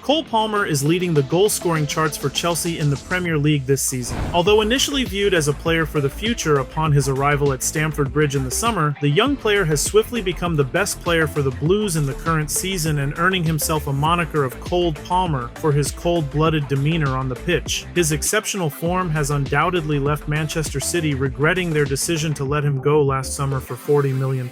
Cole Palmer is leading the goal-scoring charts for Chelsea in the Premier League this season. Although initially viewed as a player for the future upon his arrival at Stamford Bridge in the summer, the young player has swiftly become the best player for the Blues in the current season and earning himself a moniker of Cold Palmer for his cold-blooded demeanor on the pitch. His exceptional form has undoubtedly left Manchester City regretting their decision to let him go last summer for £40 million.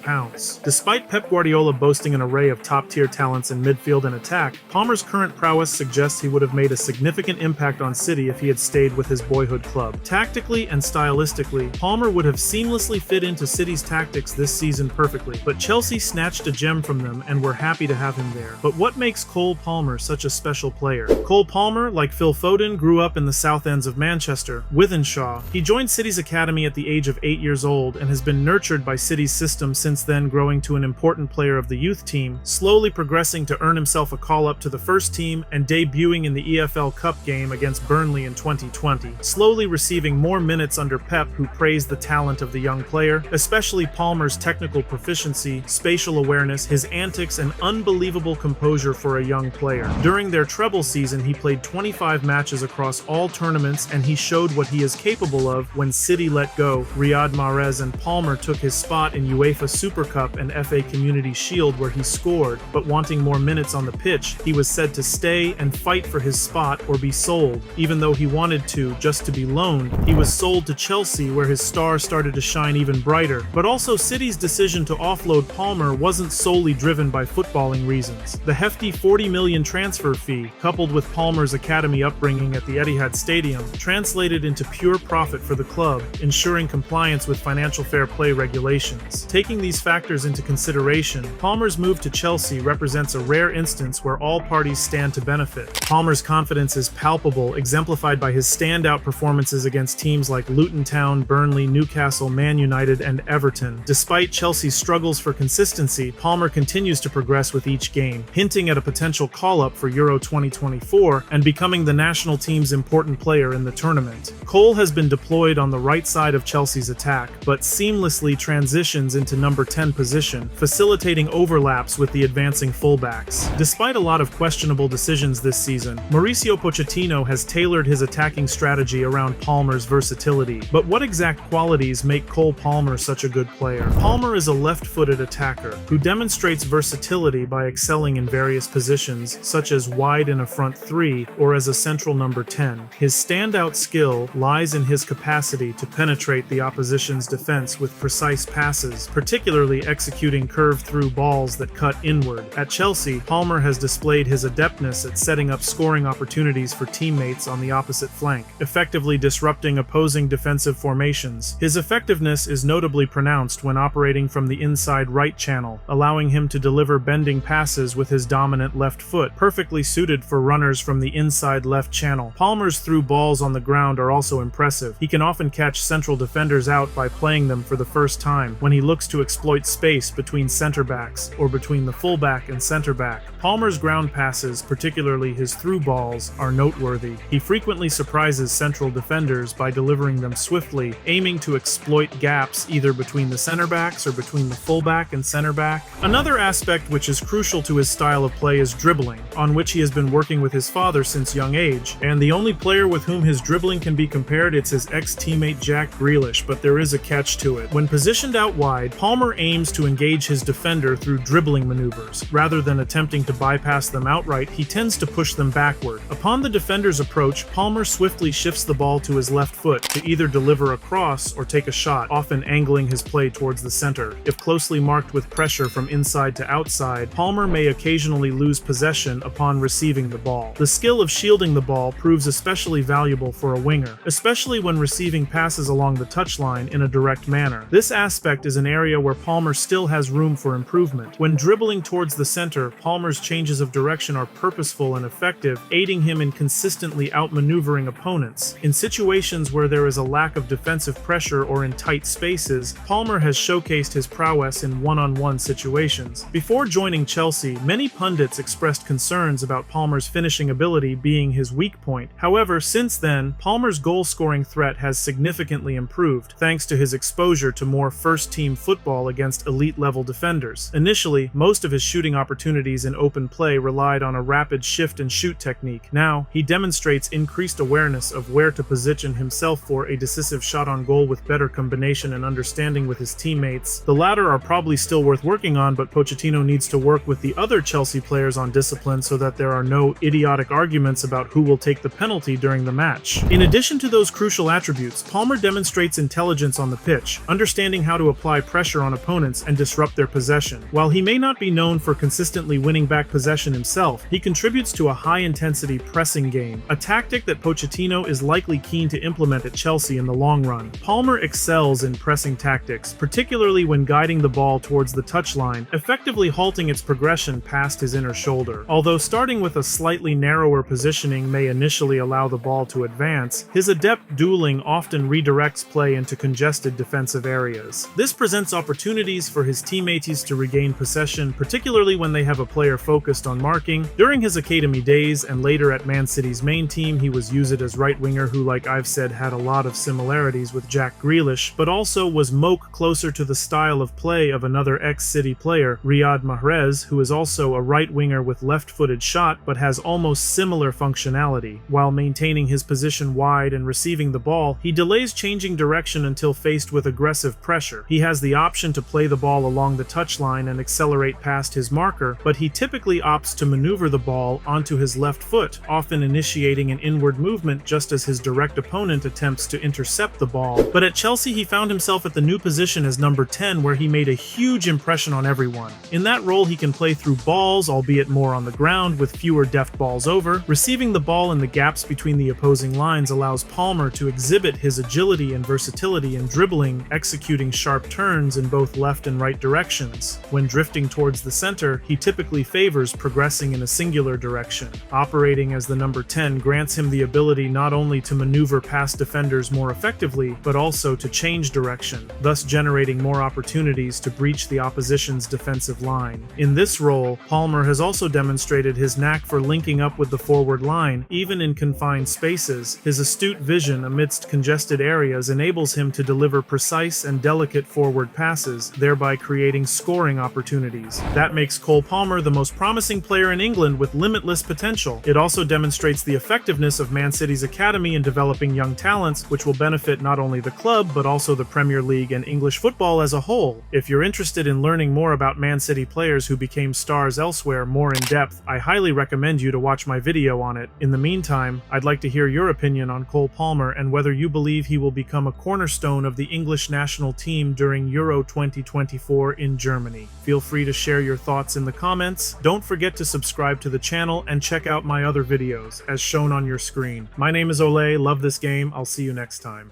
Despite Pep Guardiola boasting an array of top-tier talents in midfield and attack, Palmer's current prowess suggests he would have made a significant impact on City if he had stayed with his boyhood club. Tactically and stylistically, Palmer would have seamlessly fit into City's tactics this season perfectly, but Chelsea snatched a gem from them and were happy to have him there. But what makes Cole Palmer such a special player? Cole Palmer, like Phil Foden, grew up in the South Ends of Manchester, Wythenshawe. He joined City's academy at the age of 8 years old and has been nurtured by City's system since then, growing to an important player of the youth team, slowly progressing to earn himself a call-up to the first team and debuting in the EFL Cup game against Burnley in 2020, slowly receiving more minutes under Pep, who praised the talent of the young player, especially Palmer's technical proficiency, spatial awareness, his antics, and unbelievable composure for a young player. During their treble season, he played 25 matches across all tournaments, and he showed what he is capable of when City let go Riyad Mahrez and Palmer took his spot in UEFA Super Cup and FA Community Shield, where he scored, but wanting more minutes on the pitch, he was said to stay and fight for his spot or be sold. Even though he wanted to just to be loaned, he was sold to Chelsea, where his star started to shine even brighter. But also, City's decision to offload Palmer wasn't solely driven by footballing reasons. The hefty £40 million transfer fee, coupled with Palmer's academy upbringing at the Etihad Stadium, translated into pure profit for the club, ensuring compliance with financial fair play regulations. Taking these factors into consideration, Palmer's move to Chelsea represents a rare instance where all parties stand to benefit. Palmer's confidence is palpable, exemplified by his standout performances against teams like Luton Town, Burnley, Newcastle, Man United, and Everton. Despite Chelsea's struggles for consistency, Palmer continues to progress with each game, hinting at a potential call-up for Euro 2024 and becoming the national team's important player in the tournament. Cole has been deployed on the right side of Chelsea's attack, but seamlessly transitions into number 10 position, facilitating overlaps with the advancing fullbacks. Despite a lot of questionable decisions this season, Mauricio Pochettino has tailored his attacking strategy around Palmer's versatility. But what exact qualities make Cole Palmer such a good player? Palmer is a left-footed attacker who demonstrates versatility by excelling in various positions, such as wide in a front three or as a central number 10. His standout skill lies in his capacity to penetrate the opposition's defense with precise passes, particularly executing curved-through balls that cut inward. At Chelsea, Palmer has displayed his adeptness at setting up scoring opportunities for teammates on the opposite flank, effectively disrupting opposing defensive formations. His effectiveness is notably pronounced when operating from the inside right channel, allowing him to deliver bending passes with his dominant left foot, perfectly suited for runners from the inside left channel. Palmer's through balls on the ground are also impressive. He can often catch central defenders out by playing them for the first time when he looks to exploit space between center backs or between the fullback and center back. Palmer's ground passes, particularly his through balls, are noteworthy. He frequently surprises central defenders by delivering them swiftly, aiming to exploit gaps either between the center backs or between the fullback and center back. Another aspect which is crucial to his style of play is dribbling, on which he has been working with his father since young age, and the only player with whom his dribbling can be compared, it's his ex-teammate Jack Grealish, but there is a catch to it. When positioned out wide, Palmer aims to engage his defender through dribbling maneuvers. Rather than attempting to bypass them outright, he tends to push them backward. Upon the defender's approach, Palmer swiftly shifts the ball to his left foot to either deliver a cross or take a shot, often angling his play towards the center. If closely marked with pressure from inside to outside, Palmer may occasionally lose possession upon receiving the ball. The skill of shielding the ball proves especially valuable for a winger, especially when receiving passes along the touchline in a direct manner. This aspect is an area where Palmer still has room for improvement. When dribbling towards the center, Palmer's changes of direction are purposeful and effective, aiding him in consistently outmaneuvering opponents. In situations where there is a lack of defensive pressure or in tight spaces, Palmer has showcased his prowess in one-on-one situations. Before joining Chelsea, many pundits expressed concerns about Palmer's finishing ability being his weak point. However, since then, Palmer's goal-scoring threat has significantly improved, thanks to his exposure to more first-team football against elite-level defenders. Initially, most of his shooting opportunities in open play relied on a rapid rapid shift and shoot technique. Now, he demonstrates increased awareness of where to position himself for a decisive shot on goal with better combination and understanding with his teammates. The latter are probably still worth working on, but Pochettino needs to work with the other Chelsea players on discipline so that there are no idiotic arguments about who will take the penalty during the match. In addition to those crucial attributes, Palmer demonstrates intelligence on the pitch, understanding how to apply pressure on opponents and disrupt their possession. While he may not be known for consistently winning back possession himself, he contributes to a high-intensity pressing game, a tactic that Pochettino is likely keen to implement at Chelsea in the long run. Palmer excels in pressing tactics, particularly when guiding the ball towards the touchline, effectively halting its progression past his inner shoulder. Although starting with a slightly narrower positioning may initially allow the ball to advance, his adept dueling often redirects play into congested defensive areas. This presents opportunities for his teammates to regain possession, particularly when they have a player focused on marking. During his academy days and later at Man City's main team, he was used as right winger who, like I've said, had a lot of similarities with Jack Grealish, but also was closer to the style of play of another ex-City player, Riyad Mahrez, who is also a right winger with left-footed shot but has almost similar functionality. While maintaining his position wide and receiving the ball, he delays changing direction until faced with aggressive pressure. He has the option to play the ball along the touchline and accelerate past his marker, but he typically opts to maneuver the ball onto his left foot, often initiating an inward movement just as his direct opponent attempts to intercept the ball. But at Chelsea, he found himself at the new position as number 10, where he made a huge impression on everyone. In that role, he can play through balls, albeit more on the ground, with fewer deft balls over. Receiving the ball in the gaps between the opposing lines allows Palmer to exhibit his agility and versatility in dribbling, executing sharp turns in both left and right directions. When drifting towards the center, he typically favors progressing in a singular direction. Operating as the number 10 grants him the ability not only to maneuver past defenders more effectively, but also to change direction, thus generating more opportunities to breach the opposition's defensive line. In this role, Palmer has also demonstrated his knack for linking up with the forward line, even in confined spaces. His astute vision amidst congested areas enables him to deliver precise and delicate forward passes, thereby creating scoring opportunities. That makes Cole Palmer the most promising player in England with limitless potential. It also demonstrates the effectiveness of Man City's academy in developing young talents, which will benefit not only the club, but also the Premier League and English football as a whole. If you're interested in learning more about Man City players who became stars elsewhere more in depth, I highly recommend you to watch my video on it. In the meantime, I'd like to hear your opinion on Cole Palmer and whether you believe he will become a cornerstone of the English national team during Euro 2024 in Germany. Feel free to share your thoughts in the comments. Don't forget to subscribe to the channel and check out my other videos, as shown on your screen. My name is Ole, love this game, I'll see you next time.